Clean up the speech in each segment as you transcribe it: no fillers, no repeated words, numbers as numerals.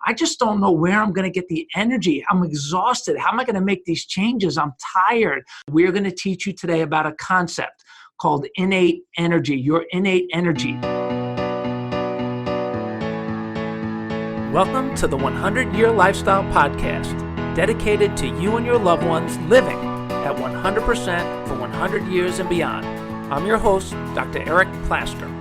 I just don't know where I'm going to get the energy. I'm exhausted. How am I going to make these changes? I'm tired. We're going to teach you today about a concept called innate energy, your innate energy. Welcome to the 100-Year Lifestyle Podcast, dedicated to you and your loved ones living at 100% for 100 years and beyond. I'm your host, Dr. Eric Plasker.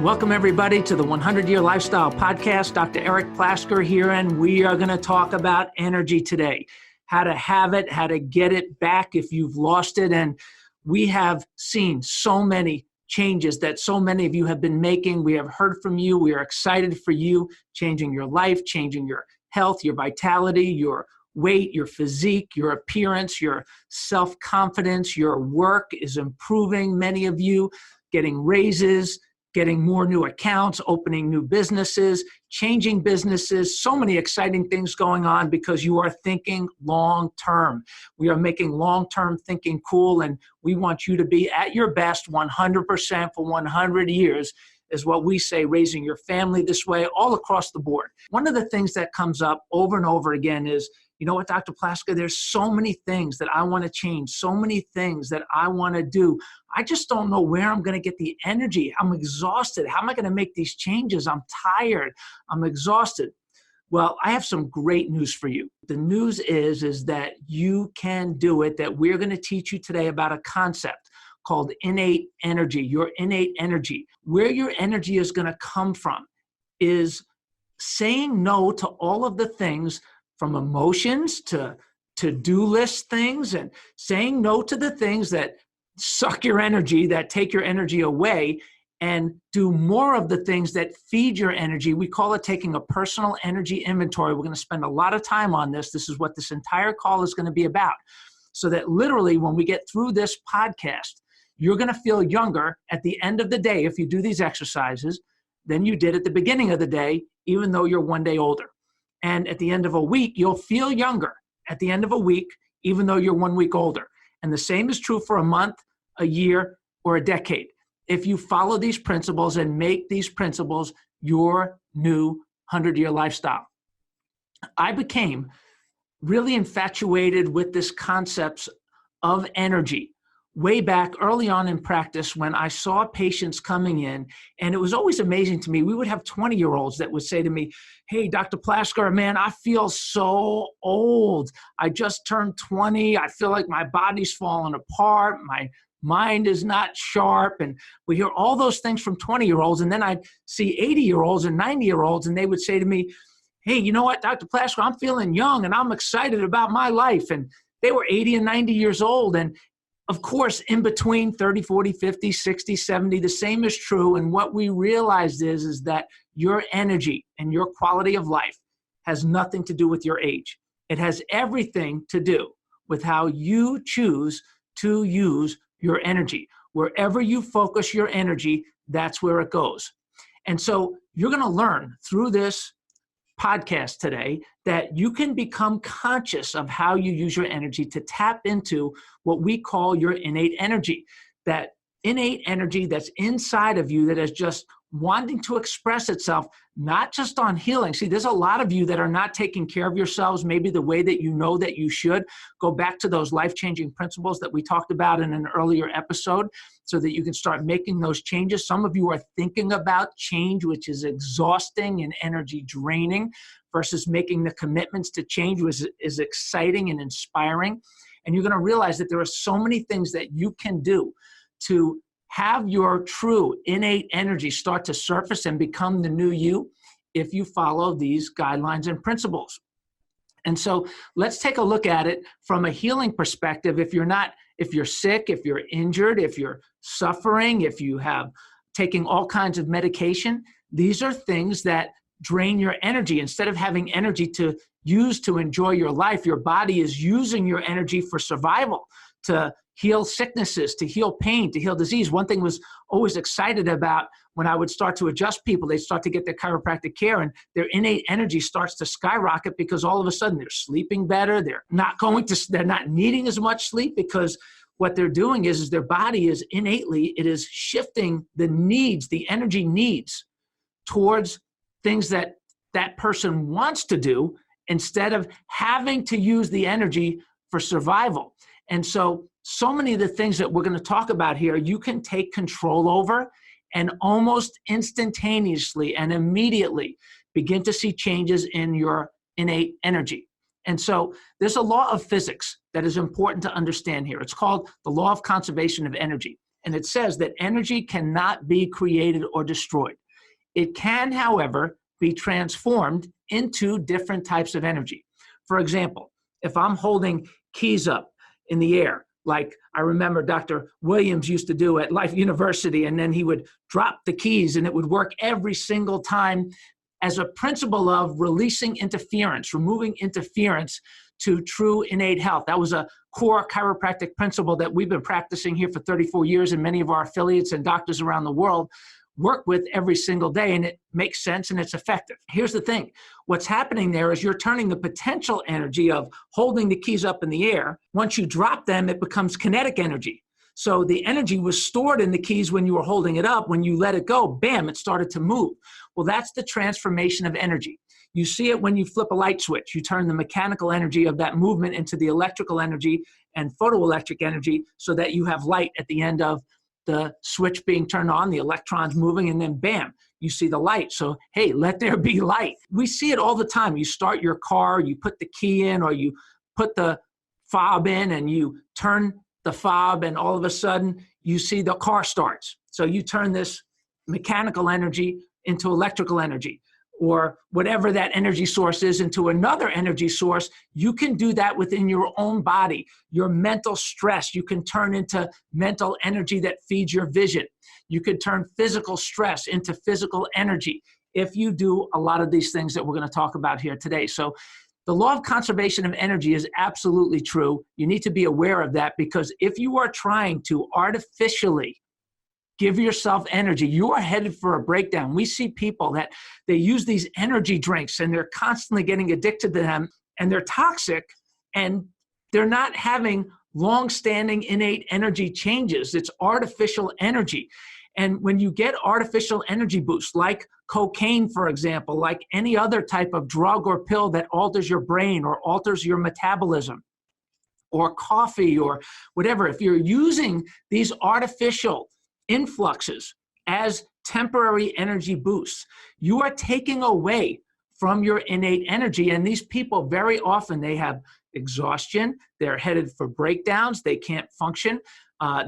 Welcome, everybody, to the 100-Year Lifestyle Podcast. Dr. Eric Plasker here, and we are going to talk about energy today, how to have it, how to get it back if you've lost it. And we have seen so many changes that so many of you have been making. We have heard from you. We are excited for you, changing your life, changing your health, your vitality, your weight, your physique, your appearance, your self-confidence. Your work is improving. Many of you getting raises, getting more new accounts, opening new businesses, changing businesses, so many exciting things going on because you are thinking long-term. We are making long-term thinking cool, and we want you to be at your best 100% for 100 years is what we say, raising your family this way all across the board. One of the things that comes up over and over again is, you know what, Dr. Plasker, there's so many things that I want to change, so many things that I want to do. I just don't know where I'm going to get the energy. I'm exhausted. How am I going to make these changes? I'm tired. I'm exhausted. Well, I have some great news for you. The news is that you can do it, that we're going to teach you today about a concept called innate energy, your innate energy. Where your energy is going to come from is saying no to all of the things, from emotions to to-do list things, and saying no to the things that suck your energy, that take your energy away, and do more of the things that feed your energy. We call it taking a personal energy inventory. We're going to spend a lot of time on this. This is what this entire call is going to be about. So that literally when we get through this podcast, you're going to feel younger at the end of the day if you do these exercises than you did at the beginning of the day, even though you're one day older. And at the end of a week, you'll feel younger at the end of a week, even though you're 1 week older. And the same is true for a month, a year, or a decade. If you follow these principles and make these principles your new 100-year lifestyle. I became really infatuated with this concept of energy way back early on in practice when I saw patients coming in, and it was always amazing to me. We would have 20-year-olds that would say to me, "Hey, Dr. Plasker, man, I feel so old. I just turned 20. I feel like my body's falling apart. My mind is not sharp." And we hear all those things from 20-year-olds, and then I'd see 80-year-olds and 90-year-olds, and they would say to me, "Hey, you know what, Dr. Plasker, I'm feeling young, and I'm excited about my life." And they were 80 and 90 years old, and of course, in between 30, 40, 50, 60, 70, the same is true. And what we realized is that your energy and your quality of life has nothing to do with your age. It has everything to do with how you choose to use your energy. Wherever you focus your energy, that's where it goes. And so you're going to learn through this podcast today that you can become conscious of how you use your energy to tap into what we call your innate energy, that innate energy that's inside of you that is just wanting to express itself, not just on healing. See, there's a lot of you that are not taking care of yourselves maybe the way that you know that you should. Go back to those life-changing principles that we talked about in an earlier episode so that you can start making those changes. Some of you are thinking about change, which is exhausting and energy draining, versus making the commitments to change, which is exciting and inspiring. And you're going to realize that there are so many things that you can do to have your true innate energy start to surface and become the new you if you follow these guidelines and principles. And so let's take a look at it from a healing perspective. If you're sick, if you're injured, if you're suffering, if you have taking all kinds of medication, these are things that drain your energy. Instead of having energy to use to enjoy your life, your body is using your energy for survival, to heal sicknesses, to heal pain, to heal disease. One thing I was always excited about when I would start to adjust people, they start to get their chiropractic care and their innate energy starts to skyrocket because all of a sudden they're sleeping better. They're not needing as much sleep because what they're doing is their body is innately, it is shifting the needs, the energy needs towards things that that person wants to do instead of having to use the energy for survival. And so many of the things that we're going to talk about here, you can take control over and almost instantaneously and immediately begin to see changes in your innate energy. And so there's a law of physics that is important to understand here. It's called the law of conservation of energy. And it says that energy cannot be created or destroyed. It can, however, be transformed into different types of energy. For example, if I'm holding keys up in the air, like I remember Dr. Williams used to do at Life University, and then he would drop the keys and it would work every single time as a principle of releasing interference, removing interference to true innate health. That was a core chiropractic principle that we've been practicing here for 34 years, and many of our affiliates and doctors around the world work with every single day, and it makes sense and it's effective. Here's the thing. What's happening there is you're turning the potential energy of holding the keys up in the air. Once you drop them, it becomes kinetic energy. So the energy was stored in the keys when you were holding it up. When you let it go, bam, it started to move. Well, that's the transformation of energy. You see it when you flip a light switch. You turn the mechanical energy of that movement into the electrical energy and photoelectric energy so that you have light at the end of the switch being turned on, the electrons moving, and then bam, you see the light. So, hey, let there be light. We see it all the time. You start your car, you put the key in, or you put the fob in and you turn the fob, and all of a sudden you see the car starts. So you turn this mechanical energy into electrical energy, or whatever that energy source is into another energy source. You can do that within your own body. Your mental stress, you can turn into mental energy that feeds your vision. You can turn physical stress into physical energy if you do a lot of these things that we're going to talk about here today. So the law of conservation of energy is absolutely true. You need to be aware of that, because if you are trying to artificially give yourself energy, you are headed for a breakdown. We see people that they use these energy drinks and they're constantly getting addicted to them, and they're toxic, and they're not having long-standing innate energy changes. It's artificial energy. And when you get artificial energy boosts, like cocaine, for example, like any other type of drug or pill that alters your brain or alters your metabolism, or coffee or whatever, if you're using these artificial influxes as temporary energy boosts, you are taking away from your innate energy. And these people, very often, they have exhaustion, they're headed for breakdowns, they can't function,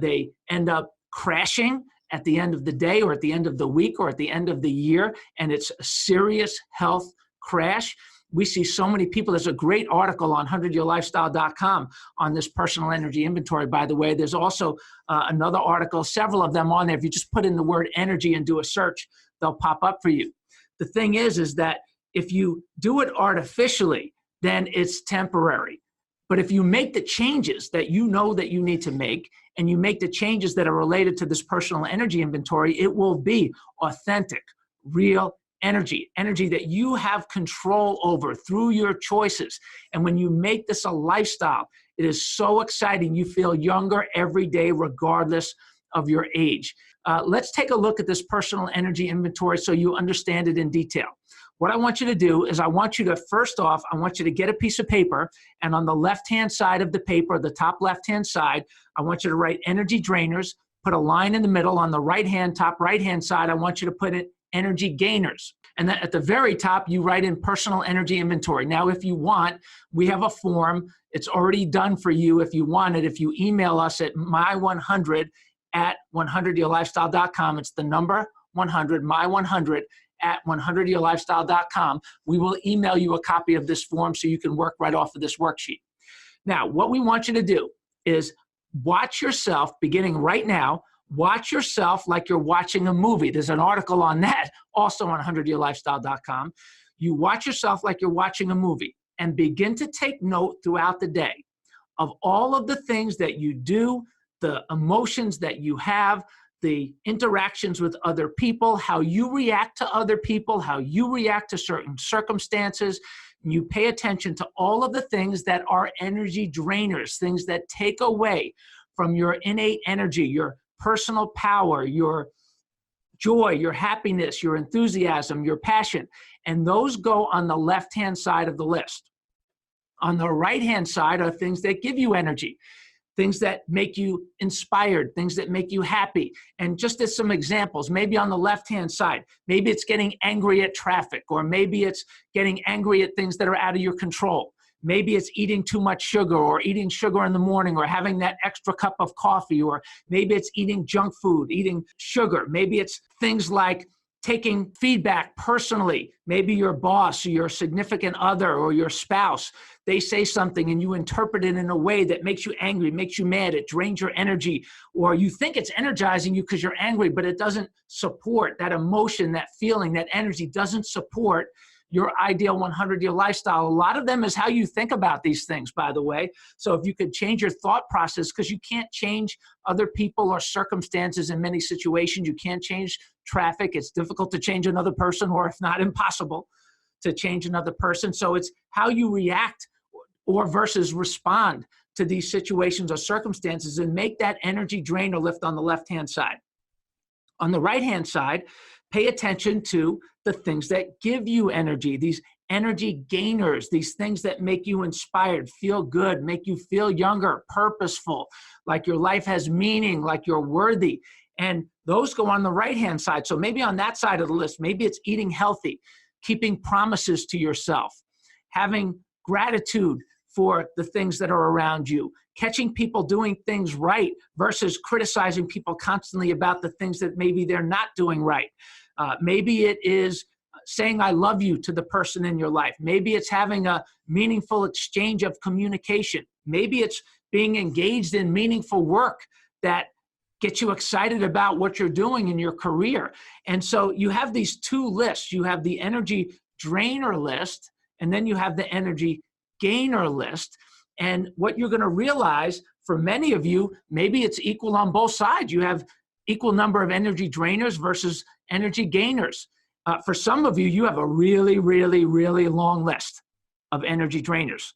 they end up crashing at the end of the day or at the end of the week or at the end of the year, and it's a serious health crash. We see so many people. There's a great article on 100yearlifestyle.com on this personal energy inventory, by the way. There's also another article, several of them on there. If you just put in the word energy and do a search, they'll pop up for you. The thing is that if you do it artificially, then it's temporary. But if you make the changes that you know that you need to make, and you make the changes that are related to this personal energy inventory, it will be authentic, real energy that you have control over through your choices. And when you make this a lifestyle, it is so exciting. You feel younger every day, regardless of your age. Let's take a look at this personal energy inventory so you understand it in detail. What I want you to do is I want you to, first off, I want you to get a piece of paper, and on the left-hand side of the paper, the top left-hand side, I want you to write energy drainers, put a line in the middle. On the right-hand, top right-hand side, I want you to put it energy gainers. And then at the very top, you write in personal energy inventory. Now, if you want, we have a form. It's already done for you if you want it. If you email us at my100@100yearlifestyle.com, it's the number 100, my100@100yearlifestyle.com. We will email you a copy of this form so you can work right off of this worksheet. Now, what we want you to do is watch yourself, beginning right now, watch yourself like you're watching a movie. There's an article on that also on 100yearlifestyle.com. You watch yourself like you're watching a movie, and begin to take note throughout the day of all of the things that you do, the emotions that you have, the interactions with other people, how you react to other people, how you react to certain circumstances. You pay attention to all of the things that are energy drainers, things that take away from your innate energy, your personal power, your joy, your happiness, your enthusiasm, your passion. And those go on the left-hand side of the list. On the right-hand side are things that give you energy, things that make you inspired, things that make you happy. And just as some examples, maybe on the left-hand side, maybe it's getting angry at traffic, or maybe it's getting angry at things that are out of your control. Maybe it's eating too much sugar, or eating sugar in the morning, or having that extra cup of coffee, or maybe it's eating junk food, eating sugar. Maybe it's things like taking feedback personally. Maybe your boss or your significant other or your spouse, they say something and you interpret it in a way that makes you angry, makes you mad, it drains your energy, or you think it's energizing you because you're angry, but it doesn't support that emotion, that feeling, that energy doesn't support your ideal 100-year lifestyle. A lot of them is how you think about these things, by the way. So if you could change your thought process, because you can't change other people or circumstances in many situations. You can't change traffic. It's difficult to change another person, or if not impossible to change another person. So it's how you react or versus respond to these situations or circumstances, and make that energy drain or lift on the left-hand side. On the right-hand side, pay attention to the things that give you energy, these energy gainers, these things that make you inspired, feel good, make you feel younger, purposeful, like your life has meaning, like you're worthy. And those go on the right-hand side. So maybe on that side of the list, maybe it's eating healthy, keeping promises to yourself, having gratitude for the things that are around you, catching people doing things right versus criticizing people constantly about the things that maybe they're not doing right. Maybe it is saying I love you to the person in your life. Maybe it's having a meaningful exchange of communication. Maybe it's being engaged in meaningful work that gets you excited about what you're doing in your career. And so you have these two lists. You have the energy drainer list, and then you have the energy gainer list. And what you're going to realize for many of you, maybe it's equal on both sides. You have equal number of energy drainers versus energy gainers. For some of you, you have a really, really, really long list of energy drainers,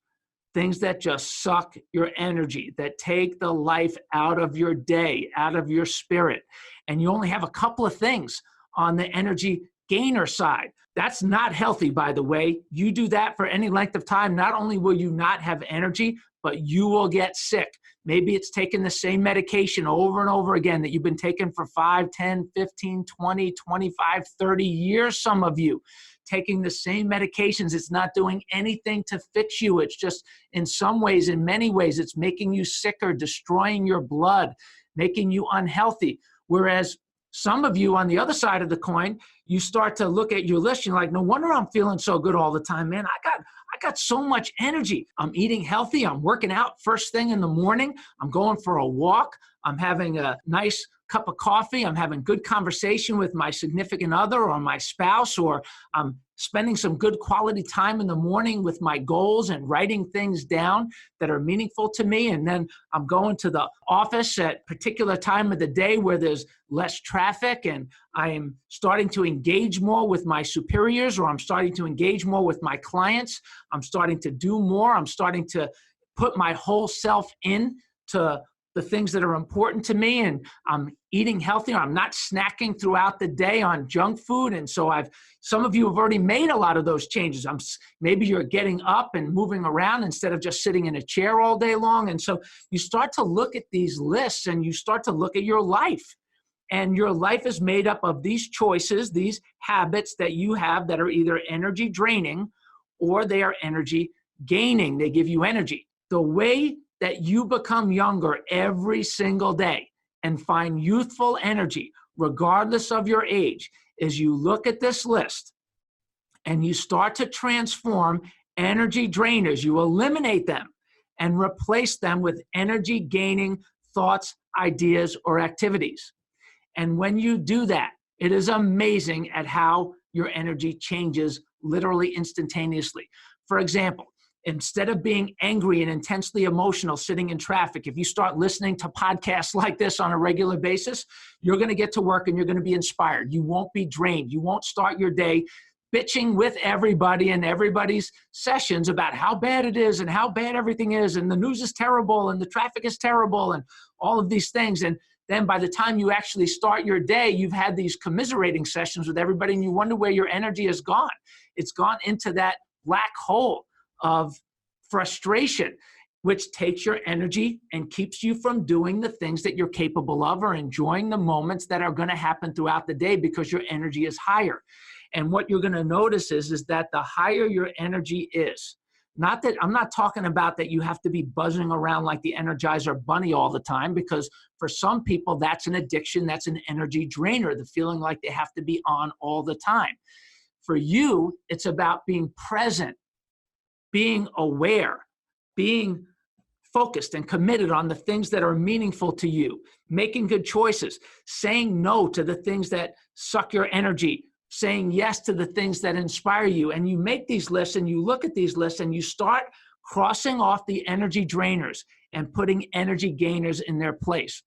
things that just suck your energy, that take the life out of your day, out of your spirit. And you only have a couple of things on the energy gainer side. That's not healthy, by the way. You do that for any length of time, not only will you not have energy, but you will get sick. Maybe it's taking the same medication over and over again that you've been taking for 5, 10, 15, 20, 25, 30 years, some of you. Taking the same medications, it's not doing anything to fix you. It's just, in some ways, in many ways, it's making you sicker, destroying your blood, making you unhealthy. Whereas some of you on the other side of the coin, you start to look at your list, you're like, no wonder I'm feeling so good all the time, man. I got so much energy. I'm eating healthy. I'm working out first thing in the morning. I'm going for a walk. I'm having a nice cup of coffee. I'm having good conversation with my significant other or my spouse, or I'm spending some good quality time in the morning with my goals and writing things down that are meaningful to me. And then I'm going to the office at a particular time of the day where there's less traffic, and I am starting to engage more with my superiors, or I'm starting to engage more with my clients. I'm starting to do more. I'm starting to put my whole self in to the things that are important to me, and I'm eating healthier. I'm not snacking throughout the day on junk food. And so some of you have already made a lot of those changes. Maybe you're getting up and moving around instead of just sitting in a chair all day long. And so you start to look at these lists and you start to look at your life. And your life is made up of these choices, these habits that you have that are either energy draining or they are energy gaining. They give you energy. The way that you become younger every single day and find youthful energy, regardless of your age, is you look at this list and you start to transform energy drainers. You eliminate them and replace them with energy gaining thoughts, ideas, or activities. And when you do that, it is amazing at how your energy changes literally instantaneously. For example, instead of being angry and intensely emotional sitting in traffic, if you start listening to podcasts like this on a regular basis, you're going to get to work and you're going to be inspired. You won't be drained. You won't start your day bitching with everybody in everybody's sessions about how bad it is and how bad everything is, and the news is terrible and the traffic is terrible and all of these things. And then by the time you actually start your day, you've had these commiserating sessions with everybody, and you wonder where your energy has gone. It's gone into that black hole of frustration, which takes your energy and keeps you from doing the things that you're capable of or enjoying the moments that are going to happen throughout the day because your energy is higher. And what you're going to notice is that the higher your energy is, not that I'm not talking about that you have to be buzzing around like the Energizer Bunny all the time, because for some people that's an addiction, that's an energy drainer, the feeling like they have to be on all the time. For you, it's about being present, being aware, being focused and committed on the things that are meaningful to you, making good choices, saying no to the things that suck your energy, saying yes to the things that inspire you. And you make these lists and you look at these lists and you start crossing off the energy drainers and putting energy gainers in their place.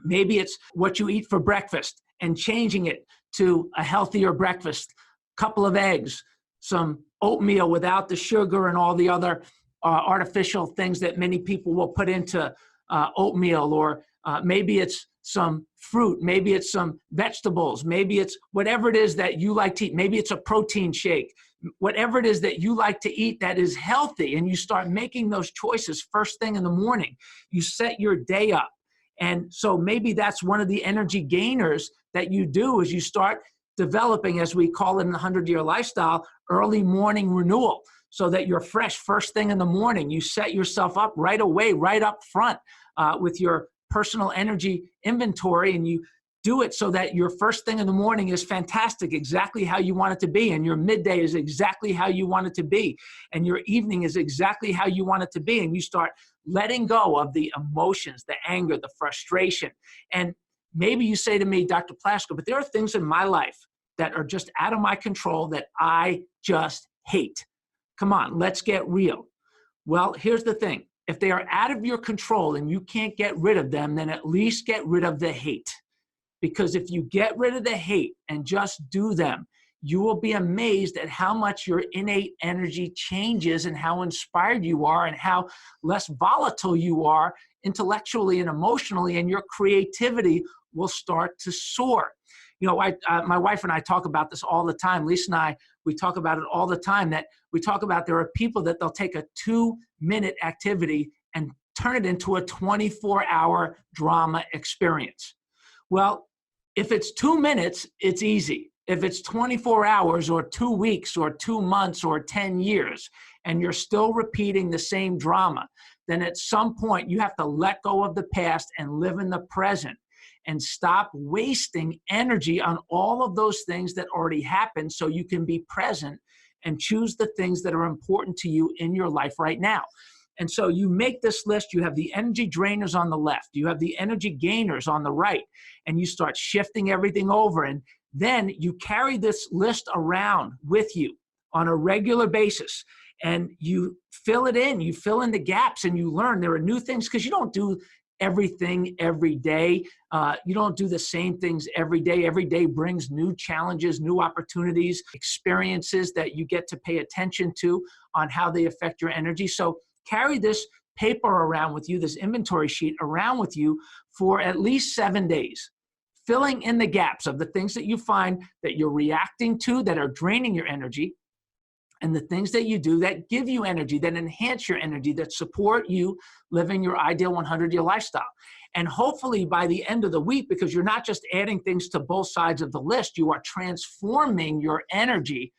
Maybe it's what you eat for breakfast and changing it to a healthier breakfast, couple of eggs, some oatmeal without the sugar and all the other artificial things that many people will put into oatmeal, or maybe it's some fruit, maybe it's some vegetables, maybe it's whatever it is that you like to eat, maybe it's a protein shake, whatever it is that you like to eat that is healthy, and you start making those choices first thing in the morning. You set your day up. And so maybe that's one of the energy gainers that you do, is you start developing, as we call it in the 100-year lifestyle, early morning renewal, so that you're fresh first thing in the morning. You set yourself up right away, right up front with your personal energy inventory, and you do it so that your first thing in the morning is fantastic, exactly how you want it to be, and your midday is exactly how you want it to be, and your evening is exactly how you want it to be, and you start letting go of the emotions, the anger, the frustration. And maybe you say to me, Dr. Plasko, but there are things in my life that are just out of my control that I just hate. Come on, let's get real. Well, here's the thing. If they are out of your control and you can't get rid of them, then at least get rid of the hate. Because if you get rid of the hate and just do them, you will be amazed at how much your innate energy changes and how inspired you are and how less volatile you are intellectually and emotionally, and your creativity will start to soar. You know, my wife and I talk about this all the time. Lisa and I, we talk about it all the time, that we talk about there are people that they'll take a 2-minute activity and turn it into a 24-hour drama experience. Well, if it's 2 minutes, it's easy. If it's 24 hours or 2 weeks or 2 months or 10 years, and you're still repeating the same drama, then at some point you have to let go of the past and live in the present, and stop wasting energy on all of those things that already happened, so you can be present and choose the things that are important to you in your life right now. And so you make this list. You have the energy drainers on the left. You have the energy gainers on the right. And you start shifting everything over. And then you carry this list around with you on a regular basis. And you fill it in. You fill in the gaps, and you learn there are new things, because you don't do everything every day. You don't do the same things every day. Every day brings new challenges, new opportunities, experiences that you get to pay attention to on how they affect your energy. So carry this paper around with you, this inventory sheet around with you for at least 7 days, filling in the gaps of the things that you find that you're reacting to that are draining your energy, and the things that you do that give you energy, that enhance your energy, that support you living your ideal 100-year lifestyle. And hopefully by the end of the week, because you're not just adding things to both sides of the list, you are transforming your energy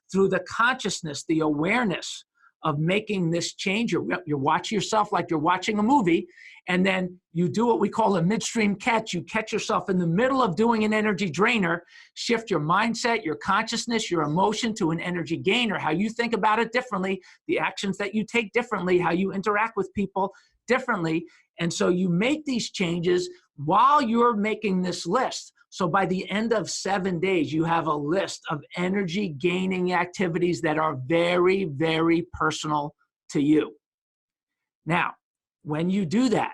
through the consciousness, the awareness of making this change. You're watching yourself like you're watching a movie, and then you do what we call a midstream catch. You catch yourself in the middle of doing an energy drainer, shift your mindset, your consciousness, your emotion to an energy gainer, how you think about it differently, the actions that you take differently, how you interact with people differently. And so you make these changes while you're making this list. So by the end of 7 days, you have a list of energy gaining activities that are very, very personal to you. Now, when you do that,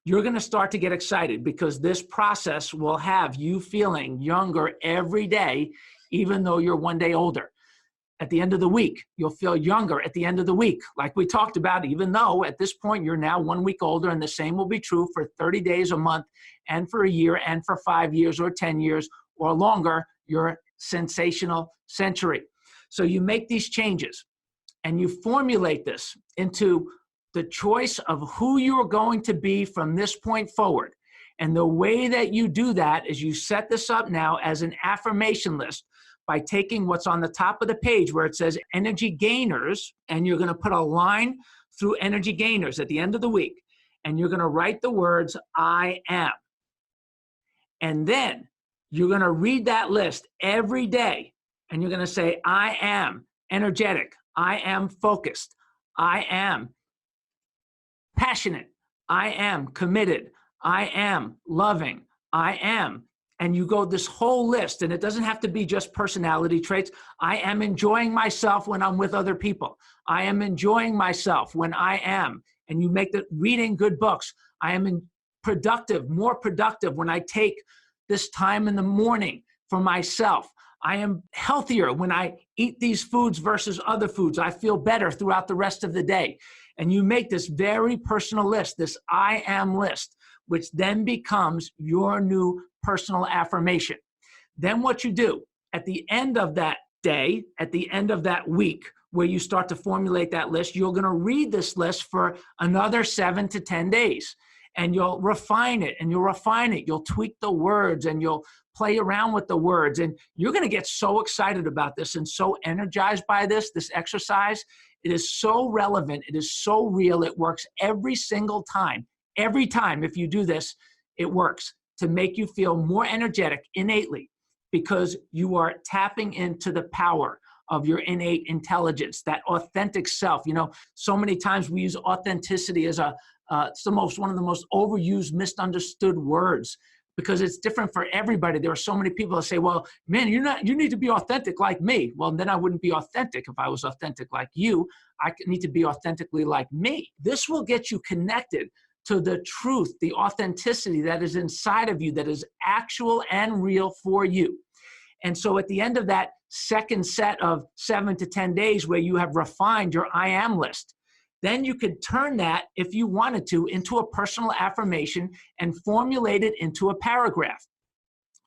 you're going to start to get excited, because this process will have you feeling younger every day, even though you're 1 day older. at the end of the week. You'll feel younger at the end of the week, like we talked about, even though at this point you're now 1 week older, and the same will be true for 30 days, a month, and for a year, and for 5 years or 10 years or longer, your sensational century. So you make these changes and you formulate this into the choice of who you're going to be from this point forward. And the way that you do that is you set this up now as an affirmation list by taking what's on the top of the page where it says energy gainers, and you're going to put a line through energy gainers at the end of the week. And you're going to write the words, I am. And then you're going to read that list every day. And you're going to say, I am energetic. I am focused. I am passionate. I am committed. I am loving. I am. And you go this whole list, and it doesn't have to be just personality traits. I am enjoying myself when I'm with other people. I am enjoying myself when I am. And you make the reading good books. I am productive, more productive when I take this time in the morning for myself. I am healthier when I eat these foods versus other foods. I feel better throughout the rest of the day. And you make this very personal list, this I am list, which then becomes your new personal affirmation. Then what you do at the end of that day, at the end of that week, where you start to formulate that list, you're going to read this list for another 7 to 10 days. And you'll refine it, and you'll refine it. You'll tweak the words, and you'll play around with the words. And you're going to get so excited about this and so energized by this exercise. It is so relevant. It is so real. It works every single time. Every time if you do this, it works to make you feel more energetic innately, because you are tapping into the power of your innate intelligence, that authentic self. You know, so many times we use authenticity as it's one of the most overused, misunderstood words, because it's different for everybody. There are so many people that say, well, man, you need to be authentic like me. Well, then I wouldn't be authentic if I was authentic like you. I need to be authentically like me. This will get you connected to the truth, the authenticity that is inside of you, that is actual and real for you. And so at the end of that second set of 7 to 10 days where you have refined your I am list, then you could turn that, if you wanted to, into a personal affirmation and formulate it into a paragraph.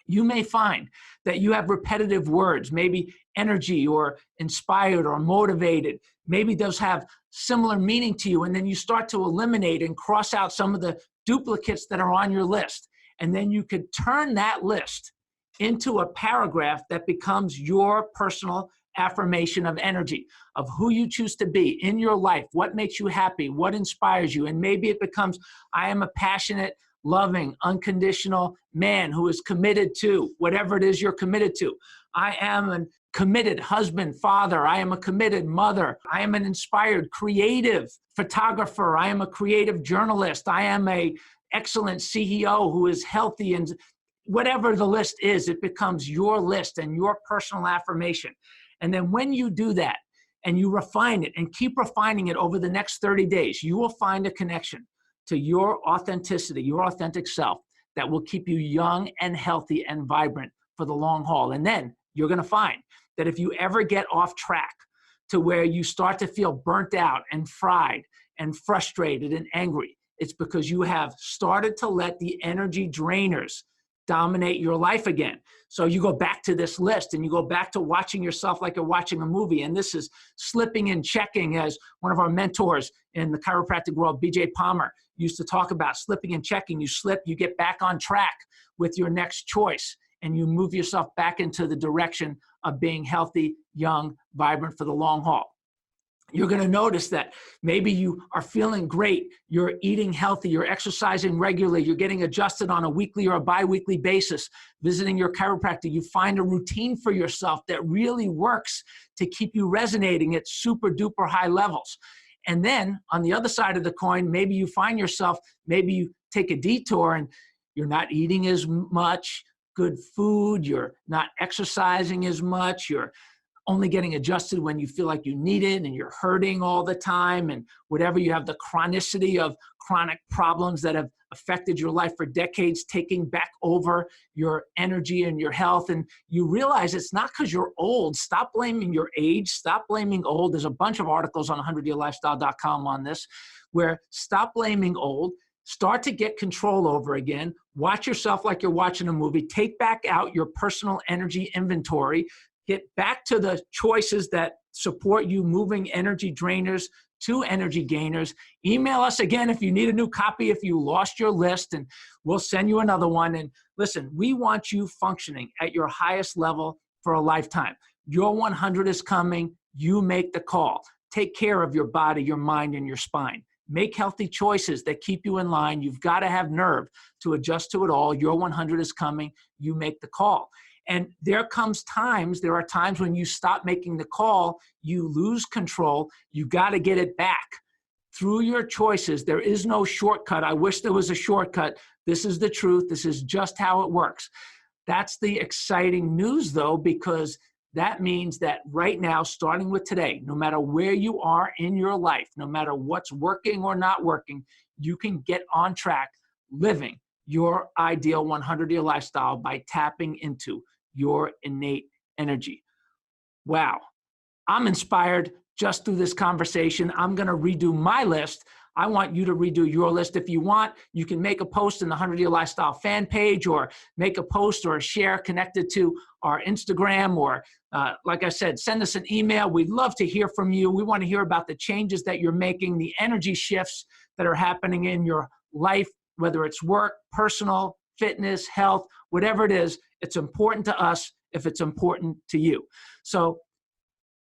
You may find that you have repetitive words, maybe energy or inspired or motivated. Maybe those have similar meaning to you, and then you start to eliminate and cross out some of the duplicates that are on your list. And then you could turn that list into a paragraph that becomes your personal affirmation of energy, of who you choose to be in your life, what makes you happy, what inspires you. And maybe it becomes, I am a passionate, loving, unconditional man who is committed to whatever it is you're committed to. I am a committed husband, father. I am a committed mother. I am an inspired, creative photographer. I am a creative journalist. I am an excellent CEO who is healthy. And whatever the list is, it becomes your list and your personal affirmation. And then when you do that and you refine it and keep refining it over the next 30 days, you will find a connection to your authenticity, your authentic self, that will keep you young and healthy and vibrant for the long haul. And then you're going to find that if you ever get off track to where you start to feel burnt out and fried and frustrated and angry, it's because you have started to let the energy drainers dominate your life again. So you go back to this list and you go back to watching yourself like you're watching a movie. And this is slipping and checking, as one of our mentors in the chiropractic world, BJ Palmer, used to talk about. Slipping and checking. You slip, you get back on track with your next choice, and you move yourself back into the direction of being healthy, young, vibrant for the long haul. You're going to notice that maybe you are feeling great, you're eating healthy, you're exercising regularly, you're getting adjusted on a weekly or a bi-weekly basis, visiting your chiropractor. You find a routine for yourself that really works to keep you resonating at super duper high levels. And then on the other side of the coin, maybe you find yourself, maybe you take a detour and you're not eating as much good food, you're not exercising as much, you're only getting adjusted when you feel like you need it and you're hurting all the time and whatever, you have the chronicity of chronic problems that have affected your life for decades, taking back over your energy and your health. And you realize it's not because you're old. Stop blaming your age. Stop blaming old. There's a bunch of articles on 100yearlifestyle.com on this, where stop blaming old. Start to get control over again. Watch yourself like you're watching a movie. Take back out your personal energy inventory. Get back to the choices that support you, moving energy drainers to energy gainers. Email us again if you need a new copy, if you lost your list, and we'll send you another one. And listen, we want you functioning at your highest level for a lifetime. Your 100 is coming. You make the call. Take care of your body, your mind, and your spine. Make healthy choices that keep you in line. You've got to have nerve to adjust to it all. Your 100 is coming. You make the call. And there are times when you stop making the call, you lose control. You got to get it back through your choices. There is no shortcut. I wish there was a shortcut. This is the truth. This is just how it works. That's the exciting news, though, because that means that right now, starting with today, no matter where you are in your life, no matter what's working or not working, you can get on track living your ideal 100-year lifestyle by tapping into your innate energy. Wow. I'm inspired just through this conversation. I'm going to redo my list. I want you to redo your list. If you want, you can make a post in the 100-Year Lifestyle fan page, or make a post or a share connected to our Instagram, or like I said, send us an email. We'd love to hear from you. We want to hear about the changes that you're making, the energy shifts that are happening in your life, whether it's work, personal, fitness, health, whatever it is. It's important to us if it's important to you. So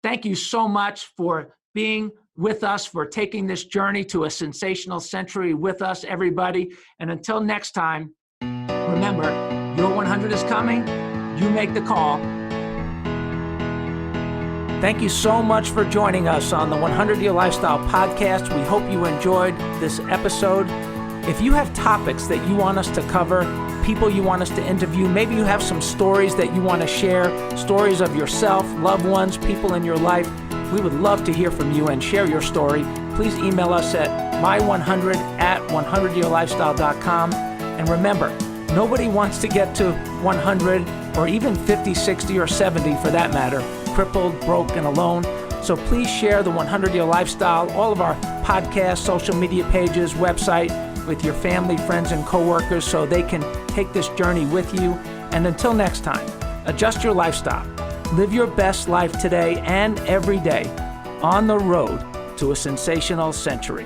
thank you so much for being with us, for taking this journey to a sensational century with us, everybody. And until next time, remember, your 100 is coming. You make the call. Thank you so much for joining us on the 100-Year Lifestyle Podcast. We hope you enjoyed this episode. If you have topics that you want us to cover, people you want us to interview, maybe you have some stories that you want to share, stories of yourself, loved ones, people in your life, we would love to hear from you and share your story. Please email us at my100@100yearlifestyle.com. And remember, nobody wants to get to 100 or even 50, 60, or 70 for that matter, crippled, broke, and alone. So please share the 100-Year Lifestyle, all of our podcasts, social media pages, website, with your family, friends, and coworkers so they can take this journey with you. And until next time, adjust your lifestyle. Live your best life today and every day on the road to a sensational century.